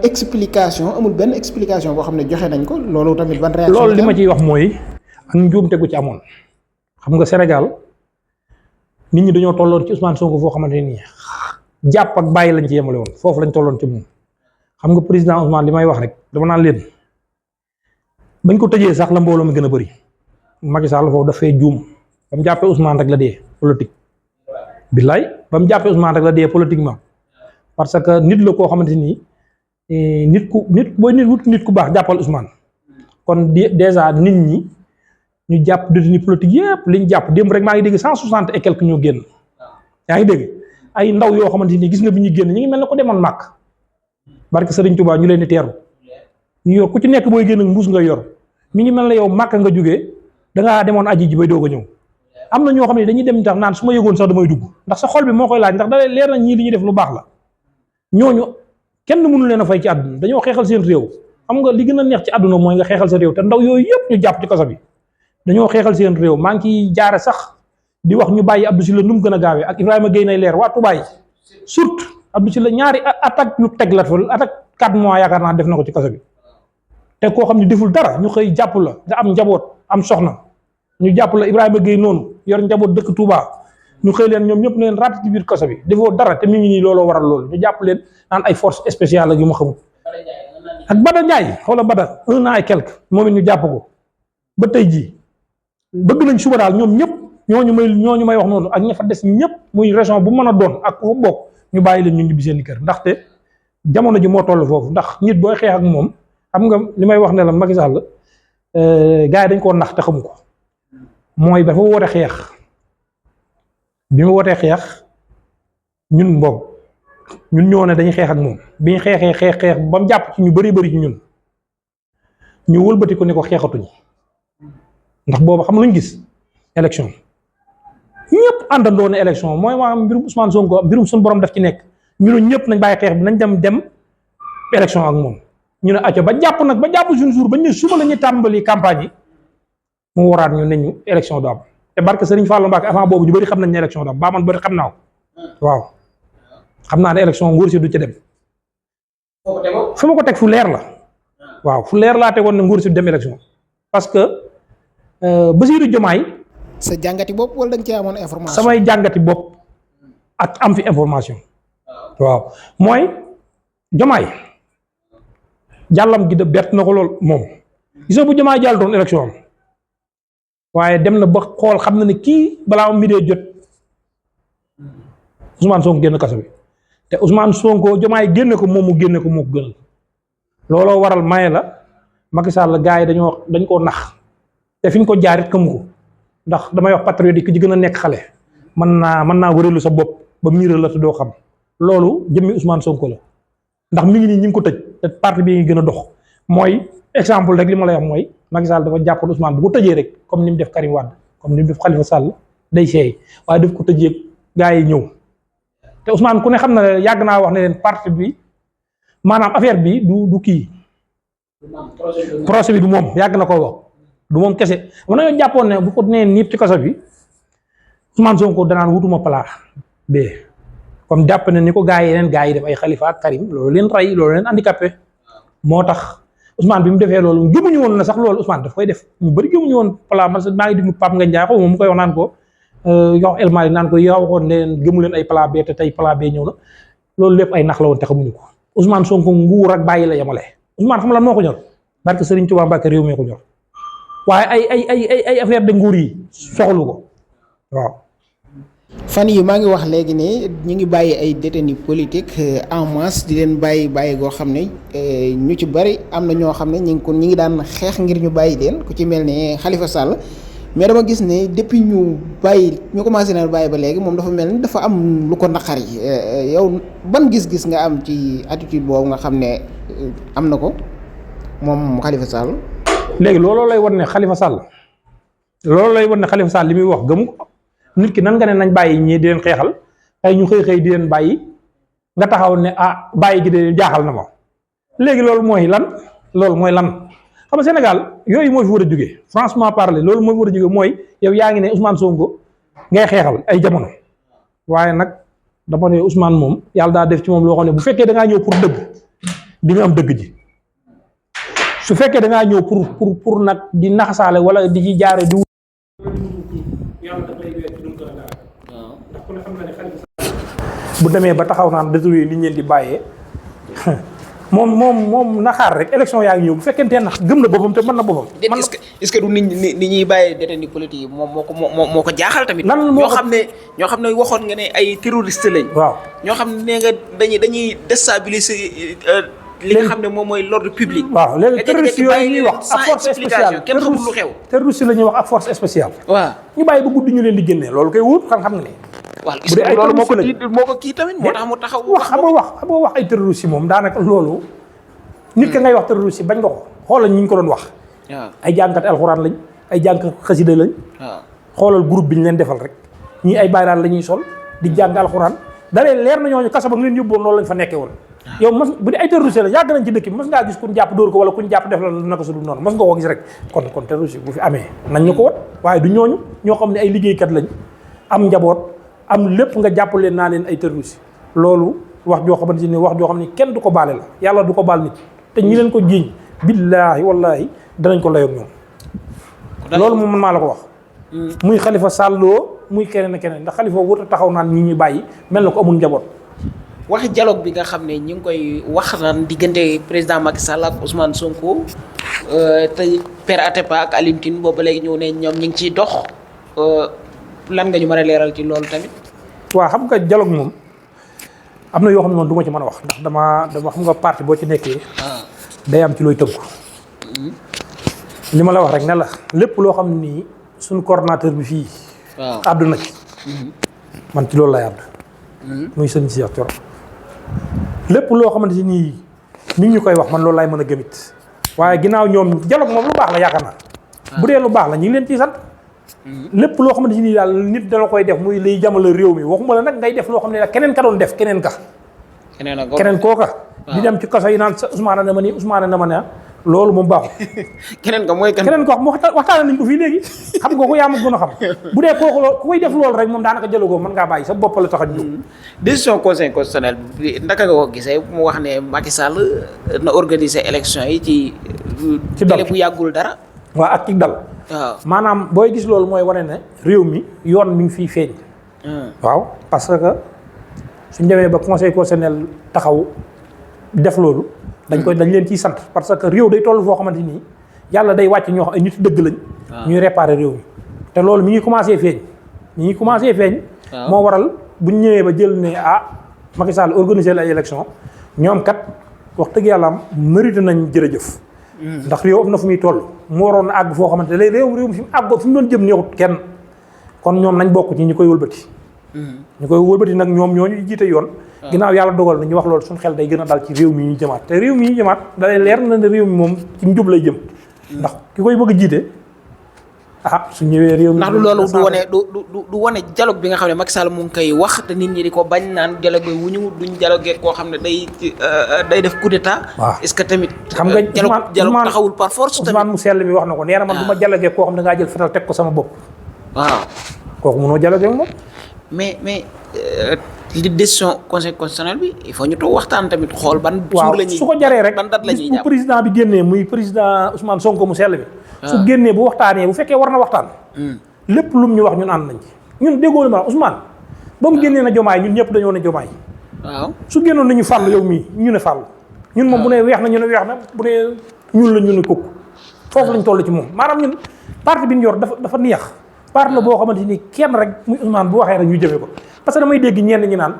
explication amul benn explication boo xam ne joxe nañ ko loolu tamit ban réaction. loolu li ma ciy wax mooy ak njuumte gu ci amoon xam nga Sénégal nit ñi dañoo tolloon ci Ousmane Sonko foo xamante ni jàpp ak bàyyi lañ ci yemale woon foofu lañ tolloon ci moom xam nga président Ousmane li may wax rek dama naan leen bañ ko tëjee sax la mbooloo mi gën a bëri Macky Sall foofu dafay juum ba mu jàppee Ousmane rek la dee politique billaay ba mu jàppee Ousmane rek la dee politiquement parce que nit la koo xamante ni nit ku baax jàppal Ousmane kon déjà nit ñi ñu jàpp détenu politique yëpp liñ jàpp démb rek maa ngi dégg 160 et quelques ñoo génn yaa ngi dégg ay ndaw yoo xamante ni gis nga bi ñu génn ñu ngi mel ne ko demoon màkk barke Sëriñ Tuubaa ñu leen di teeru ñu yor ku ci nekk booy génn mbuus nga yor mi ngi mel ne yow màkk nga jógee dangaa demoon aji ji bay doog a ñëw am na ñoo xam ne dañuy dem tax naan su ma yëgoon sax damay dugg ndax sa xol bi moo koy laaj ndax da leer na ñii li ñuy def lu baax la ñooñu kenn mënu leen a fay ci àdduna dañoo xeexal seen réew xam nga li gën a neex ci àdduna mooy nga xeexal sa réew te ndaw yooyu yëpp ñu jàpp ci kaso bi dañoo xeexal seen réew maa ngi ciy jaare sax di wax ñu bàyyi Abdou Sylla nu mu gën a gaawee ak Ibrahima Gueye nay leer waa Touba yi surtout Abdou Sylla ñaari attaque yu teg la fa attaque 4 mois yaakaar naa def na ko ci kaso bi te koo xam ne deful dara ñu xëy jàpp la nga am njaboot am soxna ñu jàpp la Ibrahima Gueye noonu yor njaboot dëkk Touba ñu xëy leen ñoom ñëpp leen ratt ci biir kaso bi defoo dara te mi ngi nii looloo waral loolu ñu jàpp leen naan ay force spéciale ak yu ma xamul ak Bada Ndiaye xoola Bada 1 an et quelque moom it ñu jàpp ko ba tey jii bëgg nañ suba daal ñoom ñëpp ñooñu may wax noonu ak ña fa des ñëpp muy région bu mën a doon ak ku bokk ñu bàyyi leen ñu ñibbi seen kër ndaxte jamono ji moo toll foofu ndax nit booy xeex ak moom xam nga li may wax ne la Macky Sall gars yi dañ koo nax te xamu ko mooy dafa woote xeex bi mu wootee xeex ñun boobu ñun ñoo ne dañuy xeex ak moom bi ñu xeexee xeex ba mu jàpp ci ñu bëri ci ñun ñu wëlbati ko ne ko xeexatuñu ndax boobu xam luñ gis élection ñëpp àndandoo ne élection mooy maanaam mbirum Ousmane Sonko mbirum suñu borom daf ci nekk ñu ne ñëpp nañ bàyyi xeex bi nañ dem élection ak moom ñu ne acco ba jàpp suñu jour bañ ne suba la ñuy tàmbali campagne yi mu waraat ñu ne ñu élection du am te barke Serigne Fallou Mbacké avant boobu ñu bëri xam nañ ne élection du am ba man bëri xam naa ko waaw xam naa ne élection nguur si du ci dem fu ma ko teg fu leer la waaw fu leer laa tegoon ne nguur si du dem élection parce que Bassirou Diomaye sa jàngati bopp wala da nga ci amoon information. samay jàngati bopp ak am fi information waaw mooy Diomaye jàllam gi de bett na ko lool moom gisoo bu Diomaye jàll doon élection am waaye dem na ba xool xam na ne kii balaa am midee jot Ousmane Sonko génn kaso bi te Ousmane Sonko Diomaye génne ko moom mu génne ko moo ko gënal looloo waral maye la Macky Sall gars yi dañ koo nax te fi ñu ko jaarit xamu ko ndax damay wax patriote yi ki ci gën a nekk xale mën naa wëreelu sa bopp ba miiral la te doo xam loolu jëmmi Ousmane Sonko la ndax mi ngi nii ñu ngi ko tëj te parti bi ngi gën a dox mooy exemple rek li ma lay wax mooy Macky Sall dafa jàppoon Ousmane bu ko tëjee rek comme ni mu def Karim Wade comme ni mu def Khalifa Sall day seey waaye daf ko tëjee gars yi ñëw te Ousmane ku ne xam na yàgg naa wax ne leen parti bi maanaam affaire bi du kii procès bi du moom yàgg na koo wax du moom kese mën nañoo jàppoon ne bu ko nee niip ci kaso bi Ousmane Sonko danaan wutuma palaa bee comme jàpp ne ni ko yeneen gars yi def ay Khalifa ak Karim loolu leen rey loolu leen handicapé moo tax Ousmane bi mu defee loolu gëmuñu woon na sax loolu Ousmane daf koy def ñu bëri gëmuñu woon palaa man maa ngi déglu Pape Ngagne Ndiaye xaw moom mu koy wax naan ko yow El Malick naan ko yow waxoon ne leen gëmu leen ay palaa bee te tey palaa bee ñëw na loolu lépp ay nax la woon te xamuñu ko Ousmane Sonko nguur ak bàyyi la yemale Ousmane xam lan moo ko ñor barke Serigne Touba Mbacké réew mi ko ñor waaye ay affaire de nguur yi soxlu ko waaw. fan yi maa ngi wax léegi ne ñu ngi bàyyi ay détenus politique en masse di leen bàyyi goo xam ne ñu ci bari am na ñoo xam ne ñi ngi daan xeex ngir ñu bàyyi leen ku ci mel ne Khalifa Sall mais dama gis ne depuis ñu commencé na bàyyi ba léegi moom dafa mel ni dafa am lu ko naqari yow ban gis-gis nga am ci attitude boobu nga xam ne am na ko moom Khalifa Sall. léegi looloo lay wan ne Khalifa Sall li muy wax gëmu ko nit ki nan nga ne nañ bàyyi ñii di leen xeexal ay ñu xëy di leen bàyyi nga taxaw ne bàyyi gi de jaaxal na ma léegi loolu mooy lan xam nga Sénégal yooyu moo fi war a jógee franchement parler loolu moo fi war a jógee mooy yow yaa ngi ne Ousmane Sonko ngay xeexal ay jamono waaye nag dama ne Ousmane moom yàlla daa def ci moom loo xam ne bu fekkee da ngaa ñëw pour dëgg di nga am dëgg ji su fekkee da ngaa ñëw pour nag di naxasaale wala di ci jaare di bu demee ba taxaw naan détruire li ñu leen di bàyyee moom na xaar rek élection yaa ngi ñëw bu fekkente ne gëm na boppam te mën na boppam. est-ce que du nit ñuy bàyyee détenu politique yi moom moo ko jaaxal tamit. ñoo xam ne waxoon nga ne ay terroriste lañ. waaw ñoo xam ne nga dañuy déstabiliser li nga xam ne moom mooy l'ordre public. waaw léegi terroriste yooyu ñuy wax ak force spéciale kenn xamul lu xew. terroriste la ñuy wax ak force spéciale. waaw ñu bàyyi ba guddi ñu leen di génnee loolu koy wut xam nga ne. waaw est-ce que loolu moo ko kii tamit moo tax mu taxaw. xam nga wax ay terroriste moom daanaka loolu. nit ka ngay wax terroriste bañ nga ko xoolal ñi ñu ko doon wax. waaw ay jàngkat alxuraan lañ ay jàngkat xasida lañ. waaw xoolal groupe bi ñu leen defal rek ñii ay bayraan la ñuy sol di jàng alxuraan daree leer na ñooñu kasa ba nga leen yóbboon loolu lañ fa nekkee woon. yow mas bu dee ay terroriste la yàgg nañ ci dëkk bi mas ngaa gis kuñ jàpp dóor ko wala kuñ jàpp def la naka su dul noonu mas nga ko gis rek kon terroriste bu fi amee nañ ñu ko wat waaye du ñooñu ñoo xam ne ay liggéeykat lañ am njaboot am lépp nga jàpp leen naa leen ay terroriste loolu wax joo xamante ni wax joo xam ne kenn du ko baale la yàlla du ko baal nit te ñi leen ko jiiñ billaahi wallaahi danañ ko layoog ñoom loolu moom man maa la ko wax muy Khalifa Sall muy keneen ak keneen ndax Khalifa wut a taxaw naan ñi ñuy bàyyi mel na ko amul njaboot. waxi dialogue bi nga xam ne ñi ngi koy wax naan diggante président Macky Sall ak Ousmane Sonko te Père Atepa ak Alioune Tine boobu léegi ñëw ne ñoom ñu ngi ciy dox lan nga ñu mën a leeral ci loolu tamit. waaw xam nga dialogue moom am na yoo xam ne moom du ma ci mën a wax ndax dama xam nga parti boo ci nekkee. day am ci looy tënku. li ma la wax rek ne la lépp loo xam ni suñu coordonnateur bi fii. waaw àdduna ci. man ci loolu lay àdd. muy sëñ Cheikh Thioro lépp loo xamante ni mi ngi ñu koy wax man loolu laay mën a gëmit waaye ginnaaw ñoom dialogue moom lu baax la yaakaar naa. bu dee lu baax la ñu ngi leen ciy sant. lépp loo xamante ni daal nit dana koy def muy liy jamal réew mi waxuma la nag ngay def loo xam ne la keneen ka doon def keneen kooka. di dem ci kaso yi naan sa Ousmane na ma nii Ousmane na ma ne loolu moom baaxul. keneen ka mooy keneen ko waxtaan nañ ko fii léegi xam nga ko yaa ma gën a xam bu dee kooku loolu ku koy def loolu rek moom daanaka jëlagoo mën ngaa bàyyi sa bopp la tax a jóg. décision conseil constitutionnel bi naka nga ko gisee mu wax ne Macky Sall na organiser élection yi ci délai bu yàggul dara. waaw ak ci dal. waaw maanaam booy gis loolu mooy wane ne réew mi yoon mi ngi fiy feeñ. waaw parce que suñ demee ba conseil constitutionnel taxaw def loolu. dañ leen ciy sant parce que réew day toll foo xamante ni yàlla day wàcc ñoo xam ay nit dëgg lañ. ñuy réparer réew mi te loolu mi ngi commencé feeñ. moo waral buñ ñëwee ba jël ne Macky Sall organiser la élection ñoom kat wax dëgg yàlla am mérité nañ jërëjëf. ndax réew am na fu muy toll mu waroon a àgg foo xamante ne réew mi fi mu àggoo fi mu doon jëm neexut kenn kon ñoom nañ bokk ci ñi koy wëlbati. ñu koy wëlbati nag ñoom ñoo ñu jiite yoon. ginnaaw yàlla dogal na ñu wax loolu suñu xel day gën a dal ci réew mi ñuy jëmaat te réew mi ñuy jëmaat dalay leer na ne réew mi moom ci njub lay jëm. ndax ki koy bëgg a jiite su ñëwee réew mi. ndax du loolu du wane dialogue bi nga xam ne Macky Sall mu ngi koy wax te nit ñi di ko bañ naan dialogue wu ñu duñ dialogue koo xam ne day def coup d'état. waaw est-ce que tamit. xam nga dialogue taxawul par force tamit Ousmane mu sell mi wax na ko nee na man du ma dialogue koo xam ne dangaa jël fetal teg ko sama bopp. waaw kooku mënoo dialogue ak moom. mais li décision conseil constitutionnel bi il faut ñu toog waxtaan tamit xool ban. waaw su ko jaree rek ban date la ñuy jàpp président bi génnee muy président Ousmane Sonko mu sell bi. su génnee bu waxtaanee bu fekkee war na waxtaan. lépp lum ñu wax ñun ànd nañ ci. ñun déggoo ma Ousmane ba mu génnee na jomaay ñun ñëpp dañoo ne jomaay. waaw su génnoon nañu fàll yow mii ñu ne fàll. ñun moom bu ne weex na ñu ne weex na bu ne ñun la ñu ne kooku foofu lañ toll ci moom maanaam ñun parti bi ñu yor dafa neex. parti la boo xamante ni kenn rek muy Ousmane bu waxee rek ñu jëfee ko parce que damay dégg ñenn ñi naan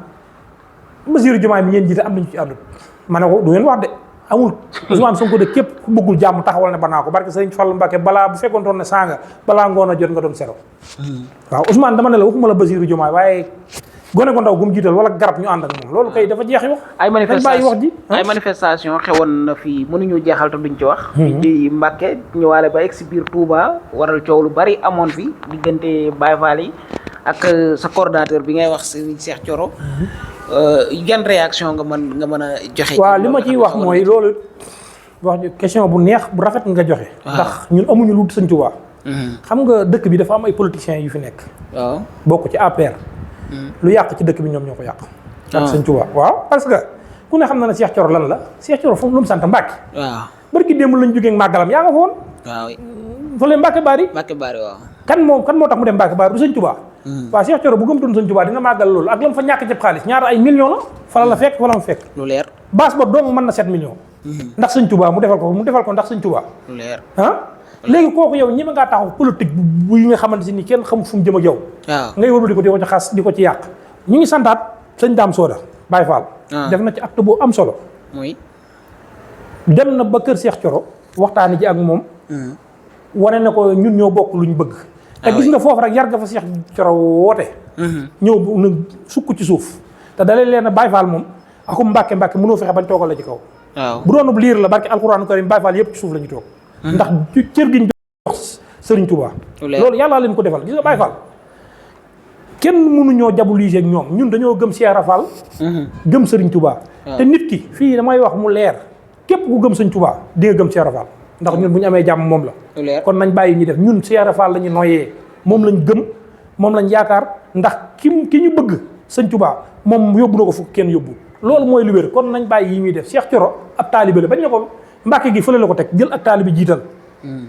Bassirou Diomaye bi ngeen jiite am nañu ci àndut ma ne ko du ngeen wax de amul Ousmane Sonko de képp ku bëggul jàmm taxawal ne banaa ko barke Sëriñ Fallu Mbàkke balaa bu fekkoon ne sanga balaa ngoon a jot nga doon sero waaw Ousmane dama ne la waxuma la Bassirou Diomaye waaye gone ko ndaw gu mu jiital wala garab ñu ànd ak moom loolu kay dafa jeexi wax ay manifestation xewoon na fii mënuñu jeexal te duñ ci wax ci Mbàkke ñëwaale ba egg si biir Touba waral coow lu bari amoon fi diggante Baye Fall yi ak sa coordinateur bi ngay wax Serigne Cheikh Thioro yan réaction nga mën a joxe. waaw li ma ciy wax mooy loolu wax question bu neex bu rafet nga joxe. ndax ñun amuñu lu Sëñ Tuubaa. xam nga dëkk bi dafa am ay politiciens yu fi nekk. waaw bokk ci APR. lu yàq ci dëkk bi ñoom ñoo ko yàq. ak Sëñ Tuubaa waaw parce que ku ne xam na ne Cheikh Thioro lan la Cheikh Thioro foofu lu mu sant Mbàkke. waaw barki démb lañ jógee màggalam yaa nga fa woon. waaw fële Mbàkke Bari. Mbàkke Bari waaw. kan moo tax mu dem Mbàkke Bari du Sëñ Tuubaa. waaw Cheikh Thioro bu gëmtoon Sëñ Tuubaa dina màggal loolu ak la mu fa ñàkk ci xaalis ñaata ay millions la fala la fekk wala mu fekk. lu leer base ba dong mën na 7 millions. ndax Sëñ Tuubaa mu defal ko ndax Sëñ Tuubaa. lu leer léegi kooku yow ñi ma ngaa taxaw politique bu yi nga xamante ni kenn xamul fu mu jëm ak yow. waaw ngay wëlbati ko di ko ci xas di ko ci yàq. ñu ngi santaat sëñ Dame Soda Baye Fall. def na ci acte bu am solo. muy dem na ba kër Cheikh Thioro waxtaani ji ak moom. wane na ko ñun ñoo bokk luñ bëgg. te gis nga foofu rek yar nga fa Cheikh Thioro woote. ñëw na sukk ci suuf te dalee leen Baye Fall moom akum Mbàkke mënoo fexe bañ toogal la ci kaw. waaw bu doon liir la barke alxuraanu karim Baye Fall yëpp ci suuf la ñu toog. ndax cër gi ñu jox Serigne Touba. loolu yàllaa leen ko defal gis nga Baye Fall kenn mënuñoo diaboliser ak ñoom ñun dañoo gëm Cheikh Rafal. gëm Serigne Touba. te nit ki fii damay wax mu leer képp ku gëm Serigne Touba di nga gëm Cheikh Rafal ndax ñun bu ñu amee jàmm moom la. kon nañ bàyyi ñu def ñun Cheikh Rafal la ñu noyyee moom lañ gëm moom lañ yaakaar ndax ki ñu bëgg Serigne Touba moom yóbbu na ko fu kenn yóbbu loolu mooy lu wér kon nañ bàyyi yi ñuy def Cheikh Thioro ab taalibe la bañ ne ko Mbàkke gi fële la ko teg jël ak taalibe jiital.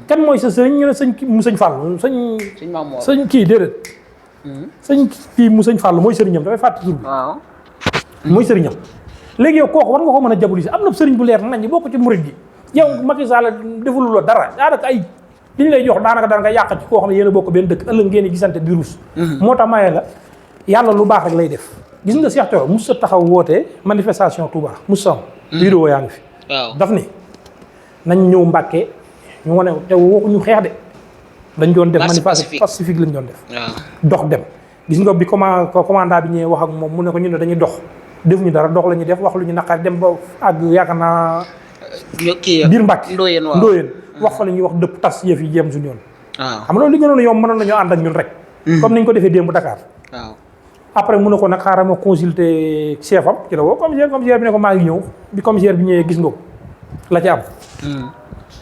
kan mooy sa sëriñ ñu ne sëñ Fall sëñ kii déedéet. sëñ kii mu sëñ Fall mooy sëriñam dafay fàtte tur bi. waaw mooy sëriñam. léegi yow kooku war nga ko mën a diaboliser am na sëriñ bu leer nañ ñi bokk ci murid gi yow Macky Sall deful la dara daanaka ay li ñu lay jox daanaka daan nga yàq ci koo xam ne yéen a bokk benn dëkk ëllëg ngeen di gisante di rus. moo tax maye la yàlla lu baax rek lay def gis nga Cheikh Thioro mos a taxaw wootee manifestation Touba mos a am. vidéo yaa ngi fi. waaw daf ni nañ ñëw Mbàkke ñu wane te waxuñu xeex de. dañ doon def manifestation pacifique lañ doon def. dox dem gis nga bi commandant bi ñëwee wax ak moom mu ne ko ñu ne dañuy dox defuñu dara dox la ñuy def wax lu ñu naqari dem ba àgg yaakaar naa kii biir Mbàkke Ndoyeen waaw Ndoyeen wax fa la ñuy wax dëpp tas yëf yi jéem suñu yoon waaw xam nga loolu li gënoon a yomb mënoon nañoo ànd ak ñun rek comme niñ ko defee démb Dakar waaw après mu ne ko nag xaaral ma consulter chef am ci la woo commissaire bi ne ko maa ngi ñëw bi commissaire bi ñëwee gis nga ko la ci am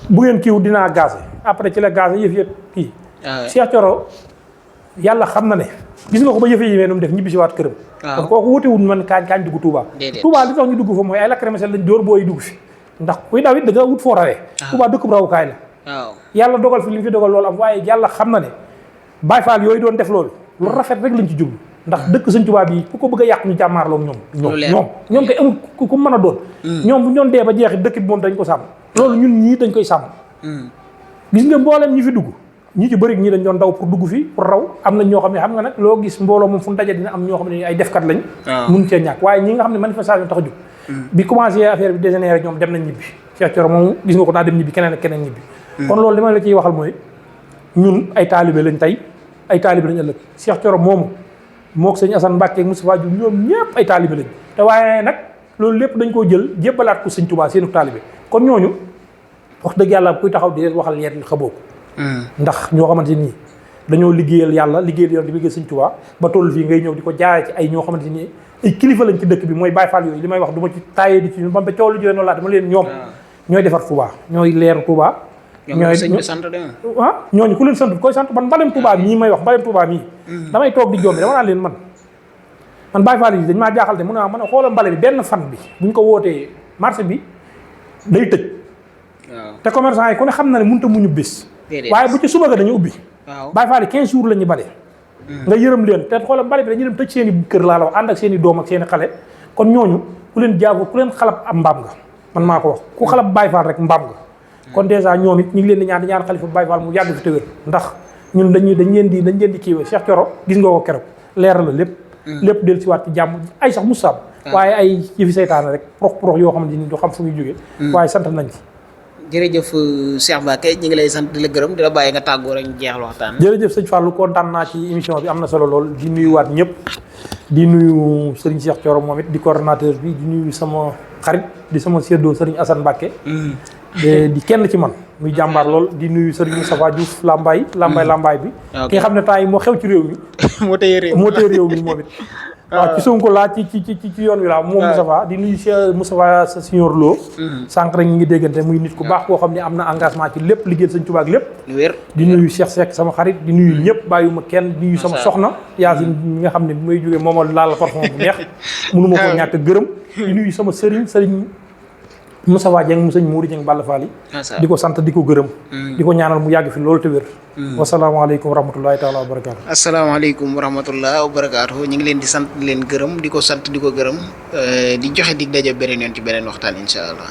bu ngeen kiiw dinaa gazé après ci la gazé yëf yëpp kii Cheikh Thioro yàlla xam na ne gis nga ko ba yëfe yi nu mu def ñibbi si waat këram kon kooku wutewul man kaañ dugg Touba Touba li tax ñu dugg fa mooy ay lacrymogène lañ dóor booy dugg fi ndax kuy daw it da nga wut foo rawee Touba dëkk bu rawukaay la yàlla dogal fi li mu fi dogal loolu am waaye yàlla xam na ne Baye Fall yooyu doon def loolu lu rafet rek lañ ci jublu ndax dëkk Sëñ Touba bi ku ko bëgg a yàq ñu jàmmaarloo ñoom koy amul ku mën a doon ñoom bu ñoon dee ba jeexit dëkk bi moom dañ ko sàmm loolu ñun ñii dañ koy sàmm gis nga mboolem ñi fi dugg ñi ci bëri ñi dañ doon daw pour dugg fi pour raw am na ñoo xam ne xam nga nag loo gis mbooloo moom fu mu daje dina am ñoo xam ne ay defkat lañ mun cee ñàkk waaye ñi nga xam ne manifestation tax a jóg bi commencé affaire bi dégénéré ñoom dem nañ ñibbi Cheikh Thioro moom gis nga ko daa dem ñibbi keneen ak keneen ñibbi kon loolu li ma la ciy waxal mooy ñun ay taalibe lañ tey ay taalibe lañ ëllëg Cheikh Thioro moomu mook sëñ Assane Mbacke ak Moustapha Diouf ñoom ñëpp ay taalibe lañ te waaye nag loolu lépp dañ koo jël jébbalaat ko sëñ Touba seenu taalibe kon ñooñu wax dëgg yàlla kuy taxaw di leen waxal leen xaboo ko ndax ñoo xamante nii dañoo liggéeyal yàlla liggéeyal yoon di liggéey sëñ Touba ba toll fii ngay ñëw di ko jaaree ci ay ñoo xamante ni ay kilifa lañ ci dëkk bi mooy Baye Fall yooyu li may wax du ma ci taayee di ci ba coow lu jëlee noonu laa dama leen ñoom ñooy defar Touba ñooy leeru Touba ñooñu ku leen sant koy sant man mbalem Touba mii may wax mbalem Touba mii damay toog di jombi dama naan leen man Baye Fall yi dañ maa jaaxal te mun naa mën a xoolal mbale bi benn fan bi buñ ko wootee marché bi day tëj te commerçant yi ku ne xam na ne mënut a muñu bés waaye bu ci suba ga dañu ubbi Baye Fall yi 15 jours la ñuy bale nga yërëm leen te xoolal mbale bi dañuy dem tëj seen i kër laa la wax ànd ak seen i doom ak seen i xale kon ñooñu ku leen jaabu ku leen xalab am mbaam nga man maa ko wax ku xalab Baye Fall rek mbaam nga kon dèjà ñoom it ñu ngi leen di ñaan xalifa Baye Fall mu yàgg fi tëwér ndax ñun dañ leen di kiiwee Cheikh Thioro gis nga ko keroog leeral la lépp del si waat ci jàmm ay sax musaab waaye ay yëfi seytaane rek prox yoo xamante ni du xam fu muy jógee waaye sant nañ ci jërëjëf Cheikh Mbacké ñu ngi lay sant di la gërëm di la bàyyi nga tàggoo rek ñu jeexal waxtaan jërëjëf sëñ Fallou kontaan naa ci émission bi am na solo lool di nuyuwaat ñëpp di nuyu Serigne Cheikh Thioro moom it di coordonnateur bi di nuyu sama xarit di sama séddoo Serigne Assane Mbacké di kenn ci man muy jàmbaar lool di nuyu Serigne Moustapha Diouf Lambaye bi ki nga xam ne temps yi moo xew ci réew mi moo téye réew mi moom it waaw ci Sonko laa ci yoon wi laa moom Moustapha di nuyu Cheikh Moustapha sa Signor Lo sànq rek ñu ngi déggante muy nit ku baax koo xam ne am na engagement ci lépp liggéeyal Sëñ Tuubaa ak lépp di nuyu Cheikh Seck sama xarit di nuyu ñëpp bàyyiwuma kenn di nuyu sama soxna Yacine mi nga xam ne bi may jógee moomal laal parfum bu neex mënuma ko ñàkk gërëm di nuyu sama sëriñ Moustapha Dieng mu sëñ Mourou Dieng Balla Fall di ko sant di ko gërëm di ko ñaanal mu yàgg fi loolu te wér wasalaamaaleykum wa rahmatullahi taala wa barakaatu asalaamaaleykum wa rahmatullahi wa barakaatu ñu ngi leen di sant di leen gërëm di ko sant di ko gërëm di joxe dig daje beneen yoon ci beneen waxtaan incha allah